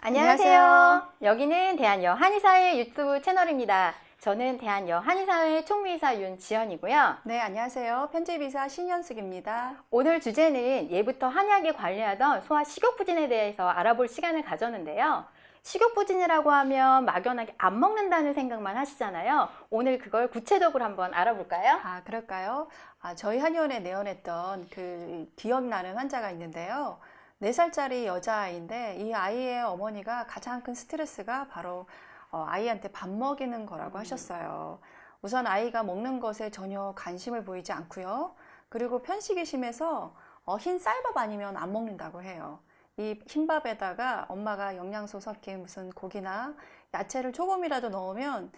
안녕하세요. 여기는 대한여한의사회 유튜브 채널입니다. 저는 대한여한의사회 총무이사 윤지연이고요. 네, 안녕하세요. 편집이사 신현숙입니다. 오늘 주제는 예부터 한의학에 관리하던 소아 식욕부진에 대해서 알아볼 시간을 가졌는데요. 식욕부진이라고 하면 막연하게 안 먹는다는 생각만 하시잖아요. 오늘 그걸 구체적으로 한번 알아볼까요? 그럴까요? 저희 한의원에 내원했던 그 기억나는 환자가 있는데요. 4살짜리 여자아이인데 이 아이의 어머니가 가장 큰 스트레스가 바로 아이한테 밥 먹이는 거라고 하셨어요. 우선 아이가 먹는 것에 전혀 관심을 보이지 않고요. 그리고 편식이 심해서 흰 쌀밥 아니면 안 먹는다고 해요. 이 흰밥에다가 엄마가 영양소 섞인 무슨 고기나 야채를 조금이라도 넣으면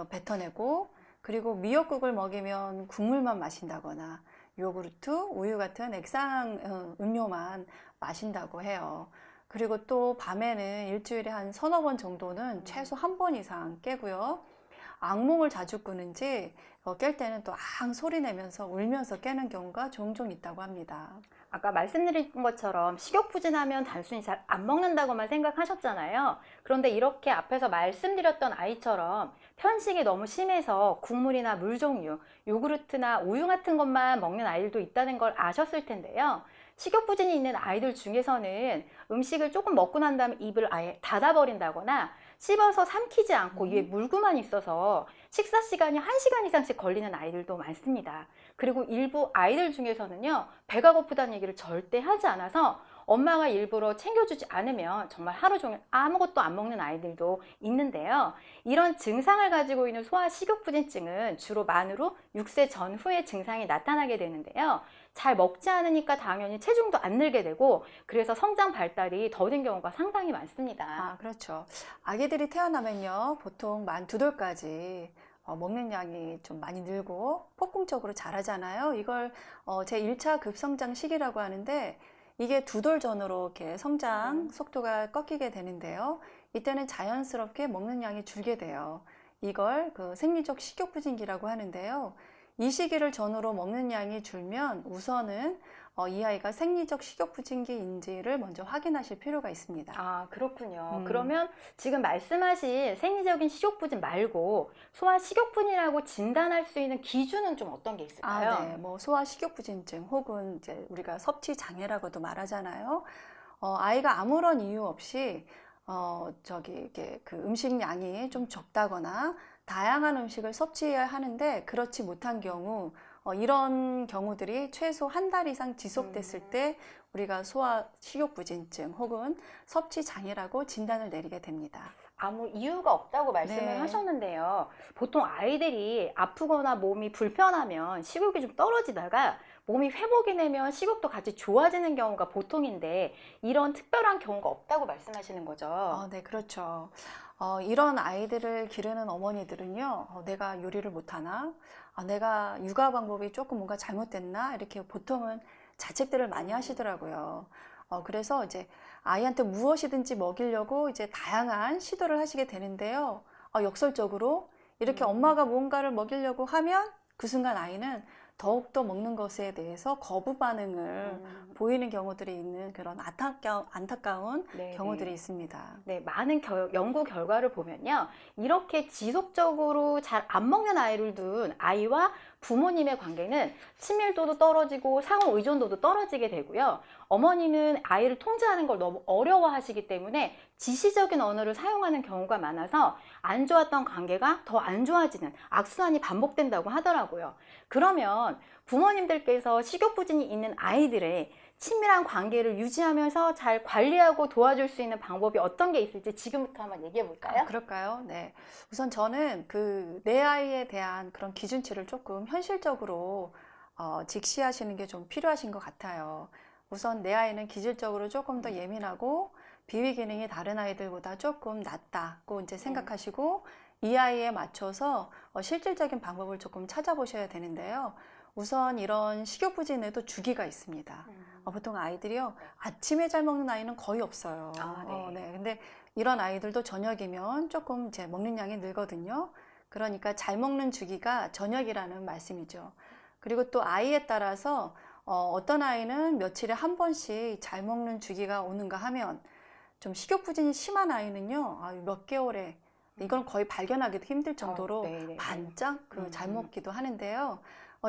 뱉어내고, 그리고 미역국을 먹이면 국물만 마신다거나 요구르트, 우유 같은 액상 음료만 마신다고 해요. 그리고 또 밤에는 일주일에 한 서너 번 정도는 최소 한 번 이상 깨고요. 악몽을 자주 꾸는지 깰 때는 또 앙 소리 내면서 울면서 깨는 경우가 종종 있다고 합니다. 아까 말씀드린 것처럼 식욕부진하면 단순히 잘 안 먹는다고만 생각하셨잖아요. 그런데 이렇게 앞에서 말씀드렸던 아이처럼 편식이 너무 심해서 국물이나 물 종류, 요구르트나 우유 같은 것만 먹는 아이들도 있다는 걸 아셨을 텐데요. 식욕부진이 있는 아이들 중에서는 음식을 조금 먹고 난 다음에 입을 아예 닫아버린다거나 씹어서 삼키지 않고 입에 물고만 있어서 식사 시간이 1시간 이상씩 걸리는 아이들도 많습니다. 그리고 일부 아이들 중에서는요, 배가 고프다는 얘기를 절대 하지 않아서 엄마가 일부러 챙겨주지 않으면 정말 하루 종일 아무것도 안 먹는 아이들도 있는데요. 이런 증상을 가지고 있는 소아 식욕부진증은 주로 만으로 6세 전후에 증상이 나타나게 되는데요. 잘 먹지 않으니까 당연히 체중도 안 늘게 되고, 그래서 성장 발달이 더딘 경우가 상당히 많습니다. 그렇죠. 아기들이 태어나면요, 보통 만 2돌까지 먹는 양이 좀 많이 늘고 폭풍적으로 자라잖아요. 이걸 제1차 급성장 시기라고 하는데, 이게 2돌 전후로 이렇게 성장 속도가 꺾이게 되는데요. 이때는 자연스럽게 먹는 양이 줄게 돼요. 이걸 그 생리적 식욕부진기라고 하는데요. 이 시기를 전후로 먹는 양이 줄면 우선은 이 아이가 생리적 식욕부진기인지를 먼저 확인하실 필요가 있습니다. 그렇군요. 그러면 지금 말씀하신 생리적인 식욕부진 말고 소아 식욕부진이라고 진단할 수 있는 기준은 좀 어떤 게 있을까요? 네. 뭐 소아 식욕부진증 혹은 이제 우리가 섭취 장애라고도 말하잖아요. 아이가 아무런 이유 없이 이게 그 음식량이 좀 적다거나 다양한 음식을 섭취해야 하는데 그렇지 못한 경우, 이런 경우들이 최소 한 달 이상 지속됐을 때 우리가 소아 식욕부진증 혹은 섭취 장애라고 진단을 내리게 됩니다. 아무 이유가 없다고 말씀을 네. 하셨는데요. 보통 아이들이 아프거나 몸이 불편하면 식욕이 좀 떨어지다가 몸이 회복이 되면 식욕도 같이 좋아지는 경우가 보통인데 이런 특별한 경우가 없다고 말씀하시는 거죠. 네, 그렇죠. 이런 아이들을 기르는 어머니들은요, 내가 요리를 못하나? 내가 육아 방법이 조금 뭔가 잘못됐나? 이렇게 보통은 자책들을 많이 하시더라고요. 그래서 이제 아이한테 무엇이든지 먹이려고 이제 다양한 시도를 하시게 되는데요. 역설적으로 이렇게 엄마가 무언가를 먹이려고 하면 그 순간 아이는 더욱더 먹는 것에 대해서 거부 반응을 보이는 경우들이 있는 그런 안타까운 네, 경우들이 네. 있습니다. 네, 많은 연구 결과를 보면요. 이렇게 지속적으로 잘 안 먹는 아이를 둔 아이와 부모님의 관계는 친밀도도 떨어지고 상호 의존도도 떨어지게 되고요. 어머니는 아이를 통제하는 걸 너무 어려워하시기 때문에 지시적인 언어를 사용하는 경우가 많아서 안 좋았던 관계가 더 안 좋아지는 악순환이 반복된다고 하더라고요. 그러면 부모님들께서 식욕부진이 있는 아이들의 친밀한 관계를 유지하면서 잘 관리하고 도와줄 수 있는 방법이 어떤 게 있을지 지금부터 한번 얘기해 볼까요? 그럴까요? 네. 우선 저는 내 아이에 대한 그런 기준치를 조금 현실적으로 직시하시는 게 좀 필요하신 것 같아요. 우선 내 아이는 기질적으로 조금 더 예민하고 비위 기능이 다른 아이들보다 조금 낫다고 이제 생각하시고 이 아이에 맞춰서 실질적인 방법을 조금 찾아보셔야 되는데요. 우선 이런 식욕부진에도 주기가 있습니다. 보통 아이들이요, 아침에 잘 먹는 아이는 거의 없어요. 네. 근데 이런 아이들도 저녁이면 조금 이제 먹는 양이 늘거든요. 그러니까 잘 먹는 주기가 저녁이라는 말씀이죠. 그리고 또 아이에 따라서 어떤 아이는 며칠에 한 번씩 잘 먹는 주기가 오는가 하면 좀 식욕부진이 심한 아이는요, 몇 개월에 이건 거의 발견하기도 힘들 정도로 네네. 반짝 잘 먹기도 하는데요.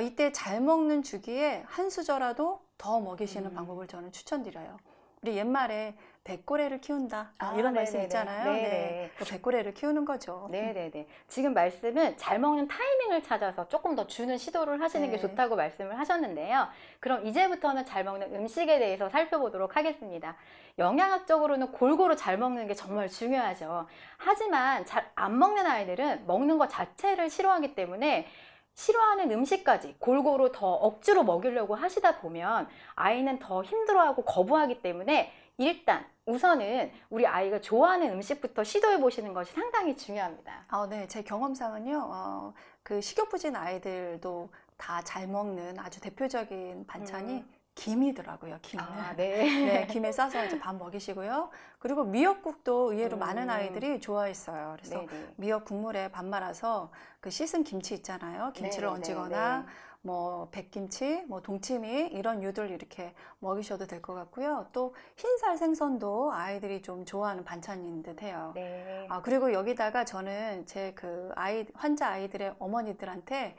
이때 잘 먹는 주기에 한 수저라도 더 먹이시는 방법을 저는 추천드려요. 우리 옛말에 백고래를 키운다 이런 말씀 네네네. 있잖아요. 네네. 네, 그 백고래를 키우는 거죠. 네네네. 지금 말씀은 잘 먹는 타이밍을 찾아서 조금 더 주는 시도를 하시는 게 네. 좋다고 말씀을 하셨는데요. 그럼 이제부터는 잘 먹는 음식에 대해서 살펴보도록 하겠습니다. 영양학적으로는 골고루 잘 먹는 게 정말 중요하죠. 하지만 잘 안 먹는 아이들은 먹는 것 자체를 싫어하기 때문에 싫어하는 음식까지 골고루 더 억지로 먹이려고 하시다 보면 아이는 더 힘들어하고 거부하기 때문에 일단 우선은 우리 아이가 좋아하는 음식부터 시도해 보시는 것이 상당히 중요합니다. 네, 제 경험상은요, 그 식욕부진 아이들도 다 잘 먹는 아주 대표적인 반찬이 김이더라고요. 김. 네. 네, 김에 싸서 이제 밥 먹이시고요. 그리고 미역국도 의외로 많은 아이들이 좋아했어요. 그래서 네네. 미역 국물에 밥 말아서 그 씻은 김치 있잖아요. 김치를 네네네. 얹거나 뭐 백김치, 뭐 동치미 이런 유들 이렇게 먹이셔도 될 것 같고요. 또 흰살 생선도 아이들이 좀 좋아하는 반찬인 듯 해요. 네. 그리고 여기다가 저는 제 그 환자 아이들의 어머니들한테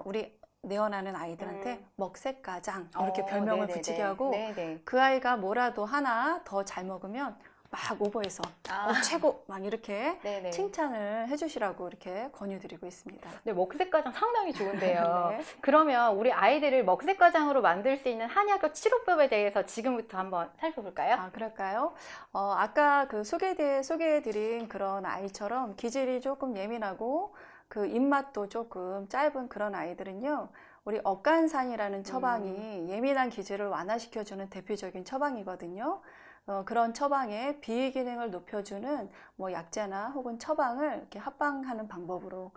우리 내원하는 아이들한테 먹새가장 이렇게 별명을 네네네. 붙이게 하고 네네. 그 아이가 뭐라도 하나 더 잘 먹으면 막 오버해서 최고 막 이렇게 네네. 칭찬을 해주시라고 이렇게 권유드리고 있습니다. 네, 먹새가장 상당히 좋은데요. 네. 그러면 우리 아이들을 먹새가장으로 만들 수 있는 한의학적 치료법에 대해서 지금부터 한번 살펴볼까요? 그럴까요? 아까 그 소개해드린 그런 아이처럼 기질이 조금 예민하고 그 입맛도 조금 짧은 그런 아이들은요, 우리 억간산이라는 처방이 예민한 기질을 완화시켜주는 대표적인 처방이거든요. 그런 처방에 비위 기능을 높여주는 뭐 약재나 혹은 처방을 이렇게 합방하는 방법으로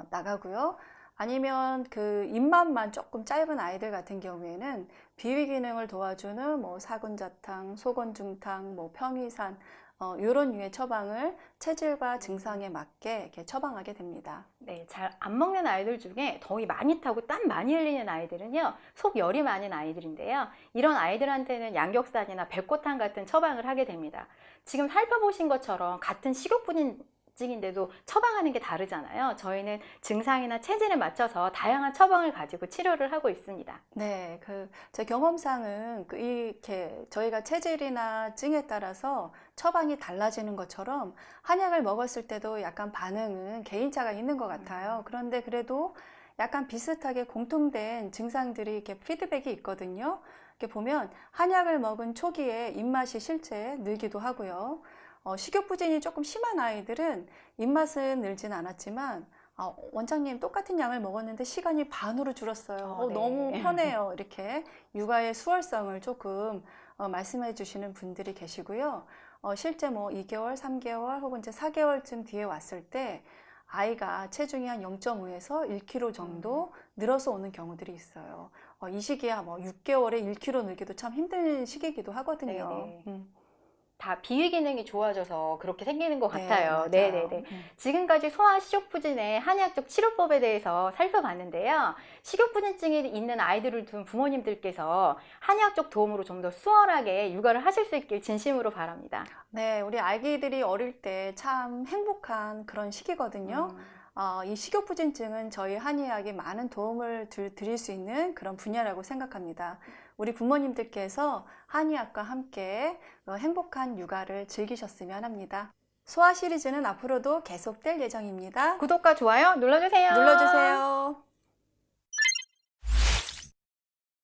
나가고요. 아니면 그 입맛만 조금 짧은 아이들 같은 경우에는 비위 기능을 도와주는 뭐 사군자탕, 소건중탕, 뭐 평이산 이런 류의 처방을 체질과 증상에 맞게 이렇게 처방하게 됩니다. 네, 잘 안 먹는 아이들 중에 더위 많이 타고 땀 많이 흘리는 아이들은요, 속열이 많은 아이들인데요. 이런 아이들한테는 양격산이나 백호탕 같은 처방을 하게 됩니다. 지금 살펴보신 것처럼 같은 식욕부진증인데도 처방하는 게 다르잖아요. 저희는 증상이나 체질에 맞춰서 다양한 처방을 가지고 치료를 하고 있습니다. 네, 제 경험상은 이렇게 저희가 체질이나 증에 따라서 처방이 달라지는 것처럼 한약을 먹었을 때도 약간 반응은 개인차가 있는 것 같아요. 그런데 그래도 약간 비슷하게 공통된 증상들이 이렇게 피드백이 있거든요. 이렇게 보면 한약을 먹은 초기에 입맛이 실제 늘기도 하고요. 식욕부진이 조금 심한 아이들은 입맛은 늘진 않았지만 원장님 똑같은 양을 먹었는데 시간이 반으로 줄었어요. 네. 너무 편해요. 이렇게 육아의 수월성을 조금 말씀해 주시는 분들이 계시고요. 실제 뭐 2개월, 3개월 혹은 이제 4개월쯤 뒤에 왔을 때 아이가 체중이 한 0.5에서 1kg 정도 늘어서 오는 경우들이 있어요. 이 시기야 뭐 6개월에 1kg 늘기도 참 힘든 시기이기도 하거든요. 네네. 다 비위 기능이 좋아져서 그렇게 생기는 것 네, 같아요. 맞아요. 네네네. 지금까지 소아 식욕부진의 한의학적 치료법에 대해서 살펴봤는데요. 식욕부진증이 있는 아이들을 둔 부모님들께서 한의학적 도움으로 좀 더 수월하게 육아를 하실 수 있길 진심으로 바랍니다. 네, 우리 아기들이 어릴 때 참 행복한 그런 시기거든요. 이 식욕부진증은 저희 한의학이 많은 도움을 드릴 수 있는 그런 분야라고 생각합니다. 우리 부모님들께서 한의학과 함께 행복한 육아를 즐기셨으면 합니다. 소아 시리즈는 앞으로도 계속될 예정입니다. 구독과 좋아요 눌러주세요. 눌러주세요.